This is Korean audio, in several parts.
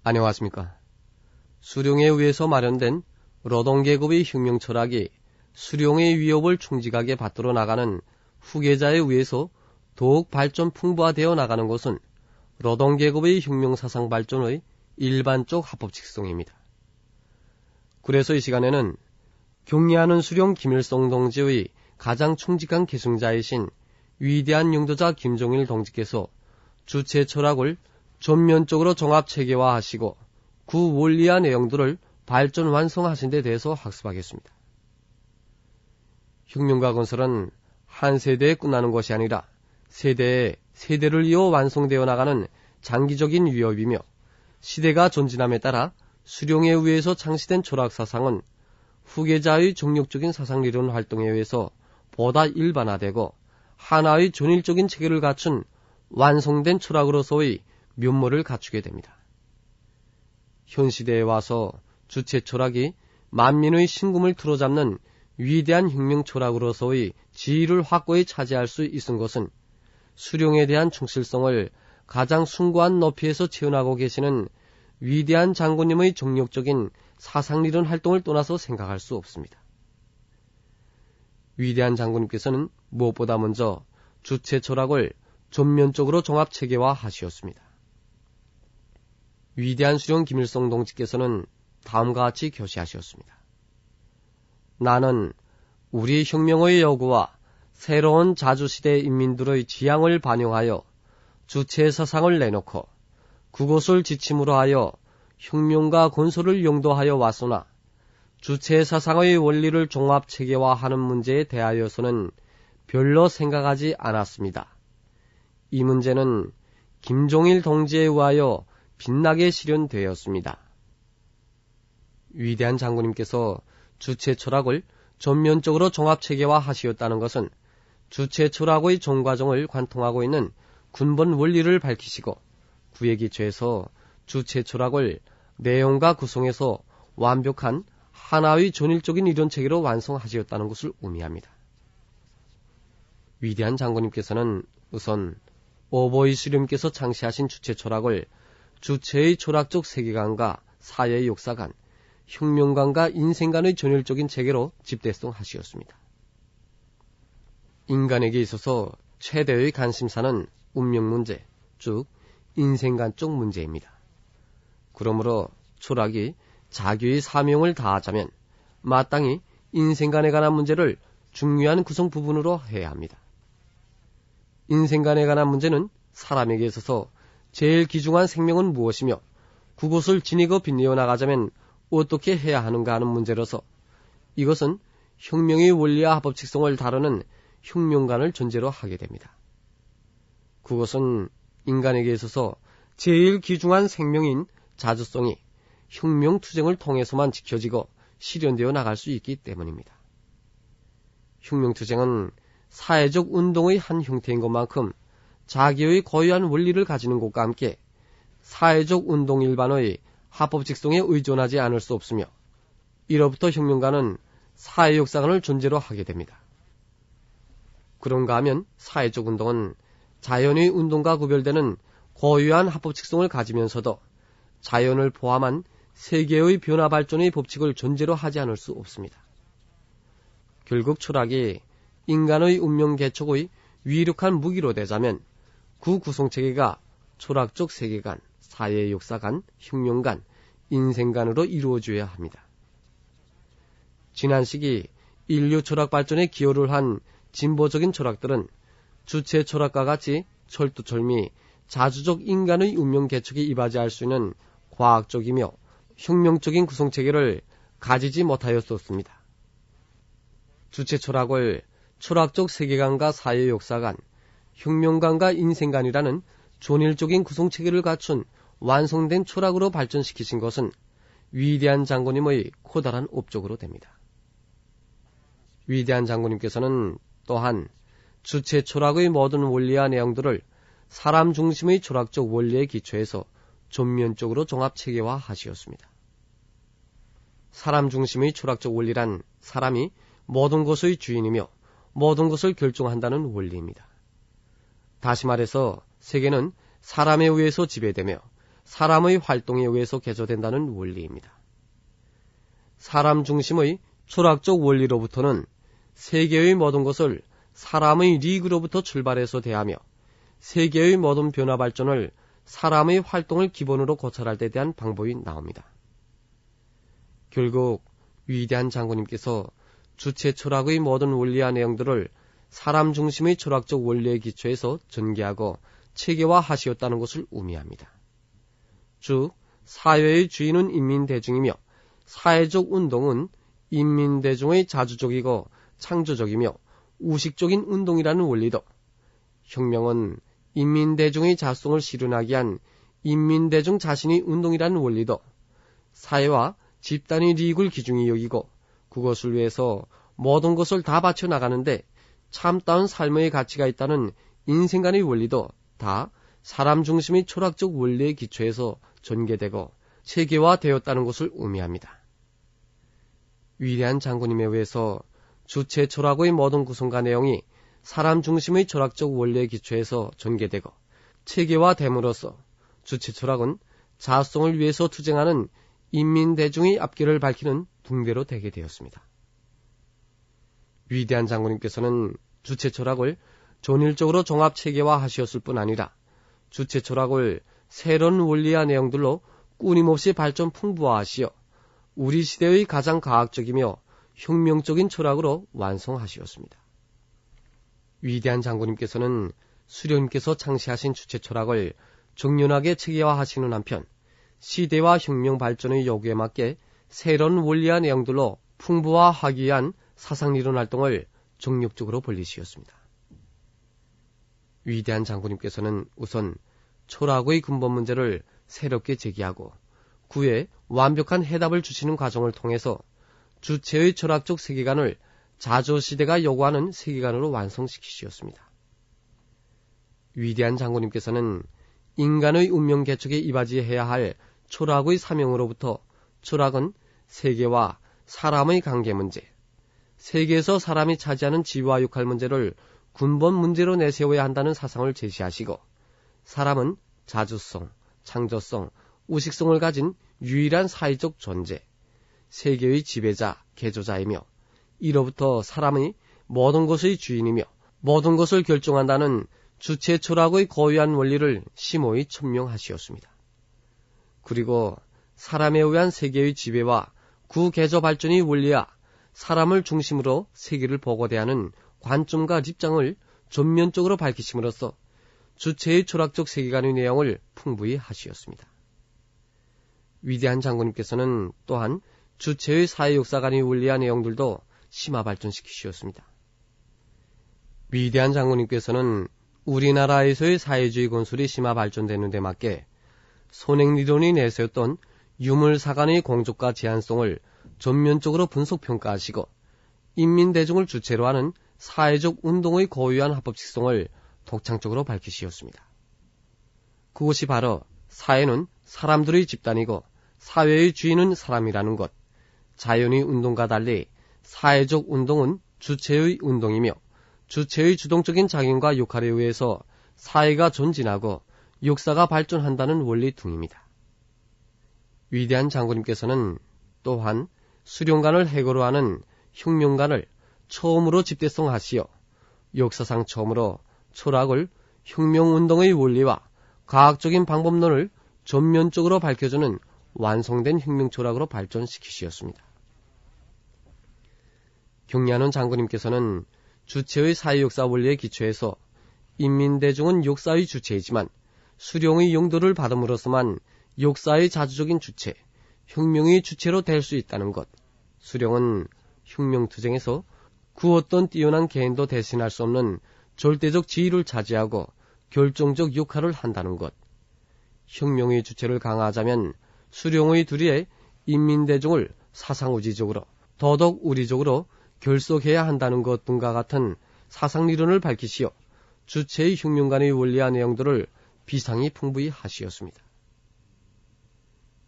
안녕하십니까. 수룡에 의해서 마련된 노동계급의 혁명 철학이 수룡의 위협을 충직하게 받들어 나가는 후계자에 의해서 더욱 발전 풍부화되어 나가는 것은 노동계급의 혁명사상 발전의 일반적 합법칙성입니다. 그래서 이 시간에는 경리하는 수룡 김일성 동지의 가장 충직한 계승자이신 위대한 영도자 김종일 동지께서 주체 철학을 전면적으로 종합체계화하시고 그 원리와 내용들을 발전 완성하신 데 대해서 학습하겠습니다. 혁명과 건설은 한 세대에 끝나는 것이 아니라 세대를 이어 완성되어 나가는 장기적인 위협이며 시대가 전진함에 따라 수룡에 의해서 창시된 철학사상은 후계자의 정력적인 사상리론 활동에 의해서 보다 일반화되고 하나의 전일적인 체계를 갖춘 완성된 철학으로서의 면모를 갖추게 됩니다. 현 시대에 와서 주체 철학이 만민의 신금을 틀어잡는 위대한 혁명 철학으로서의 지위를 확고히 차지할 수 있은 것은 수룡에 대한 충실성을 가장 숭고한 높이에서 체현하고 계시는 위대한 장군님의 정력적인 사상리론 활동을 떠나서 생각할 수 없습니다. 위대한 장군님께서는 무엇보다 먼저 주체 철학을 전면적으로 종합체계화하시었습니다. 위대한 수룡 김일성 동지께서는 다음과 같이 교시하셨습니다. 나는 우리 혁명의 요구와 새로운 자주시대 인민들의 지향을 반영하여 주체 사상을 내놓고 그것을 지침으로 하여 혁명과 건설을 용도하여 왔으나 주체 사상의 원리를 종합체계화하는 문제에 대하여서는 별로 생각하지 않았습니다. 이 문제는 김종일 동지에 의하여 빛나게 실현되었습니다. 위대한 장군님께서 주체 철학을 전면적으로 종합체계화하시었다는 것은 주체 철학의 종과정을 관통하고 있는 근본 원리를 밝히시고 그에 기초해서 주체 철학을 내용과 구성에서 완벽한 하나의 전일적인 이론체계로 완성하시었다는 것을 의미합니다. 위대한 장군님께서는 우선 오보이 수령께서 창시하신 주체 철학을 주체의 철학적 세계관과 사회의 역사관, 혁명관과 인생관의 전일적인 체계로 집대성하시었습니다. 인간에게 있어서 최대의 관심사는 운명 문제, 즉 인생관 쪽 문제입니다. 그러므로 철학이 자기의 사명을 다하자면 마땅히 인생관에 관한 문제를 중요한 구성 부분으로 해야 합니다. 인생관에 관한 문제는 사람에게 있어서 제일 귀중한 생명은 무엇이며 그것을 지니고 빛내어 나가자면 어떻게 해야 하는가 하는 문제로서 이것은 혁명의 원리와 합법칙성을 다루는 혁명관을 전제로 하게 됩니다. 그것은 인간에게 있어서 제일 귀중한 생명인 자주성이 혁명투쟁을 통해서만 지켜지고 실현되어 나갈 수 있기 때문입니다. 혁명투쟁은 사회적 운동의 한 형태인 것만큼 자기의 고유한 원리를 가지는 것과 함께 사회적 운동 일반의 합법직성에 의존하지 않을 수 없으며 이로부터 혁명가는 사회 역사관을 존재로 하게 됩니다. 그런가 하면 사회적 운동은 자연의 운동과 구별되는 고유한 합법직성을 가지면서도 자연을 포함한 세계의 변화 발전의 법칙을 존재로 하지 않을 수 없습니다. 결국 철학이 인간의 운명 개척의 위력한 무기로 되자면 그 구성체계가 철학적 세계관, 사회의 역사관, 혁명관, 인생관으로 이루어져야 합니다. 지난 시기 인류 철학 발전에 기여를 한 진보적인 철학들은 주체 철학과 같이 철두철미 자주적 인간의 운명 개척에 이바지할 수 있는 과학적이며 혁명적인 구성체계를 가지지 못하였었습니다. 주체 철학을 철학적 세계관과 사회 역사관, 혁명관과 인생관이라는 존일적인 구성체계를 갖춘 완성된 철학으로 발전시키신 것은 위대한 장군님의 커다란 업적으로 됩니다. 위대한 장군님께서는 또한 주체 철학의 모든 원리와 내용들을 사람 중심의 철학적 원리에 기초해서 전면적으로 종합체계화하시었습니다. 사람 중심의 철학적 원리란 사람이 모든 것의 주인이며 모든 것을 결정한다는 원리입니다. 다시 말해서 세계는 사람에 의해서 지배되며 사람의 활동에 의해서 개조된다는 원리입니다. 사람 중심의 철학적 원리로부터는 세계의 모든 것을 사람의 리그로부터 출발해서 대하며 세계의 모든 변화 발전을 사람의 활동을 기본으로 고찰할 때 대한 방법이 나옵니다. 결국 위대한 장군님께서 주체 철학의 모든 원리와 내용들을 사람 중심의 철학적 원리에 기초해서 전개하고 체계화하시었다는 것을 의미합니다. 즉, 사회의 주인은 인민대중이며 사회적 운동은 인민대중의 자주적이고 창조적이며 우식적인 운동이라는 원리도, 혁명은 인민대중의 자성을 실현하기 위한 인민대중 자신의 운동이라는 원리도, 사회와 집단의 리익을 기준히 여기고 그것을 위해서 모든 것을 다 바쳐 나가는데 참다운 삶의 가치가 있다는 인생관의 원리도 다 사람 중심의 철학적 원리에 기초해서 전개되고 체계화되었다는 것을 의미합니다. 위대한 장군님에 의해서 주체 철학의 모든 구성과 내용이 사람 중심의 철학적 원리에 기초해서 전개되고 체계화됨으로써 주체 철학은 자성을 위해서 투쟁하는 인민대중의 앞길을 밝히는 붕대로 되게 되었습니다. 위대한 장군님께서는 주체 철학을 전일적으로 종합 체계화하셨을 뿐 아니라 주체 철학을 새로운 원리와 내용들로 끊임없이 발전 풍부화하시어 우리 시대의 가장 과학적이며 혁명적인 철학으로 완성하시었습니다. 위대한 장군님께서는 수령님께서 창시하신 주체 철학을 정연하게 체계화하시는 한편 시대와 혁명 발전의 요구에 맞게 새로운 원리와 내용들로 풍부화하기 위한 사상이론 활동을 정력적으로 벌리시었습니다. 위대한 장군님께서는 우선 철학의 근본 문제를 새롭게 제기하고 그에 완벽한 해답을 주시는 과정을 통해서 주체의 철학적 세계관을 자조시대가 요구하는 세계관으로 완성시키시었습니다. 위대한 장군님께서는 인간의 운명 개척에 이바지해야 할 철학의 사명으로부터 철학은 세계와 사람의 관계 문제, 세계에서 사람이 차지하는 지위와 역할 문제를 근본 문제로 내세워야 한다는 사상을 제시하시고 사람은 자주성, 창조성, 우식성을 가진 유일한 사회적 존재, 세계의 지배자, 개조자이며 이로부터 사람의 모든 것의 주인이며 모든 것을 결정한다는 주체 철학의 고유한 원리를 심오히 천명하시었습니다. 그리고 사람에 의한 세계의 지배와 구개조 발전의 원리와 사람을 중심으로 세계를 보고 대하는 관점과 입장을 전면적으로 밝히심으로써 주체의 철학적 세계관의 내용을 풍부히 하시었습니다. 위대한 장군님께서는 또한 주체의 사회 역사관의 원리와 내용들도 심화 발전시키셨습니다. 위대한 장군님께서는 우리나라에서의 사회주의 건설이 심화 발전되는 데 맞게 선행리론이 내세웠던 유물사관의 공적과 제한성을 전면적으로 분석평가하시고 인민대중을 주체로 하는 사회적 운동의 고유한 합법직성을 독창적으로 밝히시었습니다. 그것이 바로 사회는 사람들의 집단이고 사회의 주인은 사람이라는 것, 자연의 운동과 달리 사회적 운동은 주체의 운동이며 주체의 주동적인 작용과 역할에 의해서 사회가 전진하고 역사가 발전한다는 원리 등입니다. 위대한 장군님께서는 또한 수령관을 해고로 하는 혁명관을 처음으로 집대성하시어 역사상 처음으로 철학을 혁명운동의 원리와 과학적인 방법론을 전면적으로 밝혀주는 완성된 혁명철학으로 발전시키시었습니다. 경리하는 장군님께서는 주체의 사회역사 원리에 기초해서 인민대중은 역사의 주체이지만 수령의 용도를 받음으로써만 역사의 자주적인 주체, 혁명의 주체로 될 수 있다는 것, 수령은 혁명투쟁에서 그 어떤 뛰어난 개인도 대신할 수 없는 절대적 지위를 차지하고 결정적 역할을 한다는 것, 혁명의 주체를 강화하자면 수령의 두리에 인민대중을 사상우지적으로 도덕 우리적으로 결속해야 한다는 것 등과 같은 사상리론을 밝히시어 주체의 혁명관의 원리와 내용들을 비상히 풍부히 하시었습니다.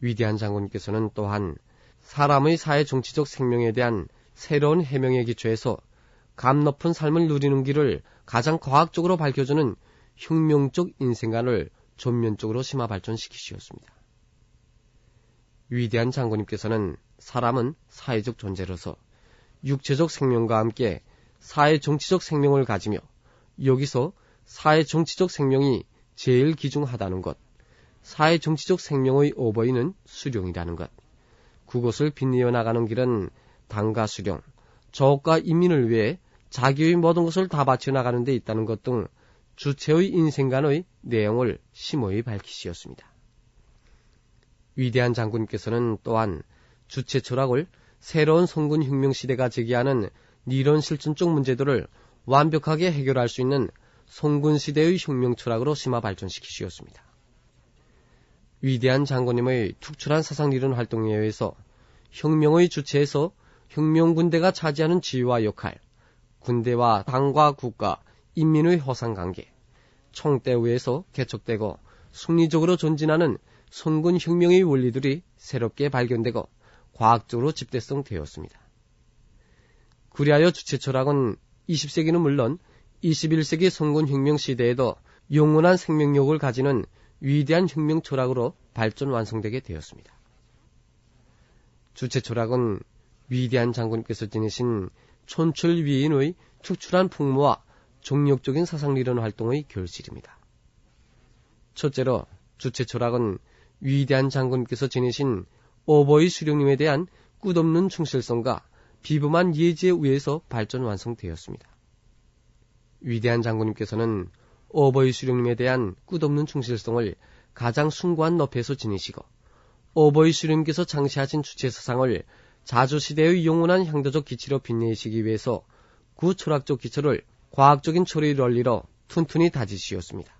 위대한 장군님께서는 또한 사람의 사회 정치적 생명에 대한 새로운 해명에 기초해서 감 높은 삶을 누리는 길을 가장 과학적으로 밝혀주는 혁명적 인생관을 전면적으로 심화 발전시키시었습니다. 위대한 장군님께서는 사람은 사회적 존재로서 육체적 생명과 함께 사회 정치적 생명을 가지며 여기서 사회 정치적 생명이 제일 귀중하다는 것, 사회 정치적 생명의 어버이는 수령이라는 것, 그것을 빛내어 나가는 길은 당과 수령, 저업과 인민을 위해 자기의 모든 것을 다 바쳐 나가는 데 있다는 것 등 주체의 인생관의 내용을 심오히 밝히시었습니다. 위대한 장군님께서는 또한 주체 철학을 새로운 성군 혁명 시대가 제기하는 이런 실존적 문제들을 완벽하게 해결할 수 있는 성군 시대의 혁명 철학으로 심화 발전시키시었습니다. 위대한 장군님의 특출한 사상 이론 활동에 의해서 혁명의 주체에서 혁명군대가 차지하는 지위와 역할, 군대와 당과 국가, 인민의 허상관계, 총대 위에서 개척되고 승리적으로 전진하는 성군 혁명의 원리들이 새롭게 발견되고 과학적으로 집대성되었습니다. 그리하여 주체 철학은 20세기는 물론 21세기 성군 혁명 시대에도 영원한 생명력을 가지는 위대한 혁명 철학으로 발전 완성되게 되었습니다. 주체 철학은 위대한 장군께서 지니신 촌철 위인의 특출한 풍모와 종력적인 사상리론 활동의 결실입니다. 첫째로 주체 철학은 위대한 장군께서 지니신 어버이 수령님에 대한 끝없는 충실성과 비범한 예지에 의해서 발전 완성되었습니다. 위대한 장군님께서는 어버이 수령님에 대한 끝없는 충실성을 가장 숭고한 높이에서 지니시고 어버이 수령님께서 창시하신 주체 사상을 자주시대의 영원한 향도적 기치로 빛내시기 위해서 그 철학적 기초를 과학적인 철의 원리로 튼튼히 다지시었습니다.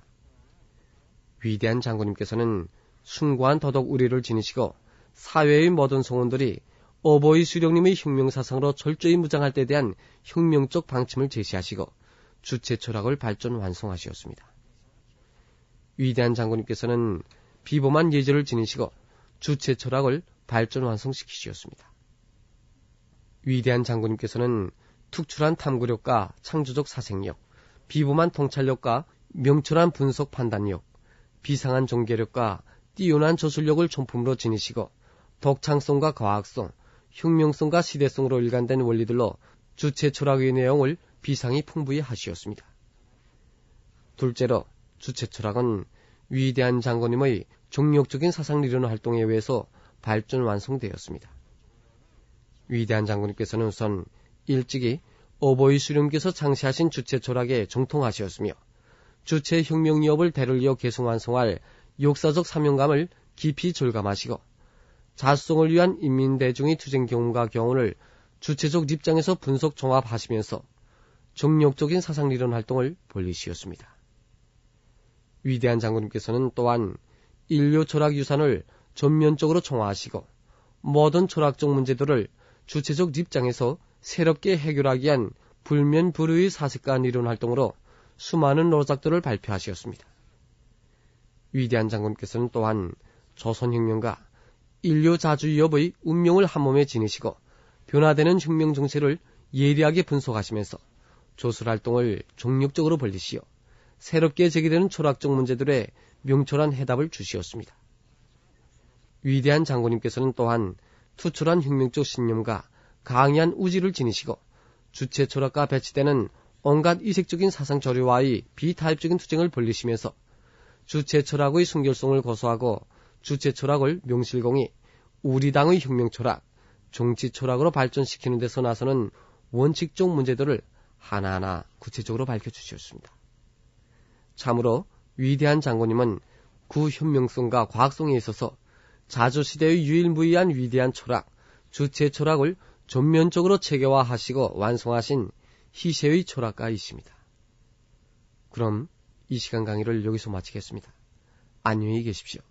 위대한 장군님께서는 숭고한 도덕 우리를 지니시고 사회의 모든 성원들이 어버이 수령님의 혁명사상으로 철저히 무장할 때에 대한 혁명적 방침을 제시하시고 주체 철학을 발전 완성하시었습니다. 위대한 장군님께서는 비범한 예절을 지니시고 주체 철학을 발전 완성시키시었습니다. 위대한 장군님께서는 특출한 탐구력과 창조적 사생력, 비범한 통찰력과 명철한 분석 판단력, 비상한 전개력과 뛰어난 저술력을 총품으로 지니시고 독창성과 과학성, 혁명성과 시대성으로 일관된 원리들로 주체 철학의 내용을 비상히 풍부히 하시었습니다. 둘째로 주체 철학은 위대한 장군님의 종력적인 사상리론 활동에 의해서 발전 완성되었습니다. 위대한 장군님께서는 우선 일찍이 어버이 수령께서 창시하신 주체 철학에 정통하시었으며 주체 혁명이업을 대를 이어 계속 완성할 역사적 사명감을 깊이 절감하시고 자수성을 위한 인민대중의 투쟁 경험과 교훈을 주체적 입장에서 분석 종합하시면서 정력적인 사상리론 활동을 벌리시었습니다. 위대한 장군님께서는 또한 인류 철학 유산을 전면적으로 총화하시고 모든 철학적 문제들을 주체적 입장에서 새롭게 해결하기 위한 불면불의의 사색관 이론 활동으로 수많은 노작들을 발표하셨습니다. 위대한 장군께서는 또한 조선혁명과 인류 자주위협의 운명을 한몸에 지니시고 변화되는 혁명 정세를 예리하게 분석하시면서 조술활동을 종력적으로 벌리시어 새롭게 제기되는 철학적 문제들에 명철한 해답을 주시었습니다. 위대한 장군님께서는 또한 투철한 혁명적 신념과 강의한 우지를 지니시고 주체 철학과 배치되는 온갖 이색적인 사상 조류와의 비타입적인 투쟁을 벌리시면서 주체 철학의 순결성을 고수하고 주체 철학을 명실공히 우리 당의 혁명 철학, 정치 철학으로 발전시키는 데서 나서는 원칙적 문제들을 하나하나 구체적으로 밝혀주셨습니다. 참으로 위대한 장군님은 그 현명성과 과학성에 있어서 자주시대의 유일무이한 위대한 철학, 주체 철학을 전면적으로 체계화하시고 완성하신 희세의 철학가이십니다. 그럼 이 시간 강의를 여기서 마치겠습니다. 안녕히 계십시오.